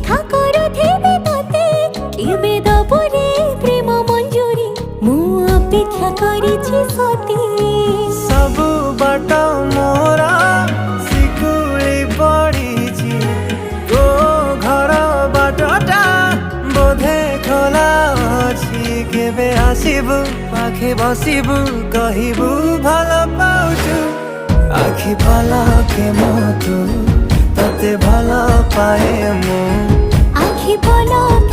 অপেক্ষা করুথিবি তোতে কেবে দবরে প্রেম মঞ্জুরি ମୁଁ ଅପେକ୍ଷା କରିଛି ସତେ ସବୁ ବାଟ ମୋର ଶିକୁଳି ପଡ଼ିଛି ତୋ ଘର ବାଟଟା ବୋଧେ ଖୋଲା ଅଛି କେବେ ଆସିବୁ ପାଖେ ବସିବୁ କହିବୁ ଭଲ ପାଉଛୁ ଆଖି ପଲକେ ମୁଁ ତୁ ତତେ ଭଲ ପାଏ ମୁଁ ଆଖି ପଲକ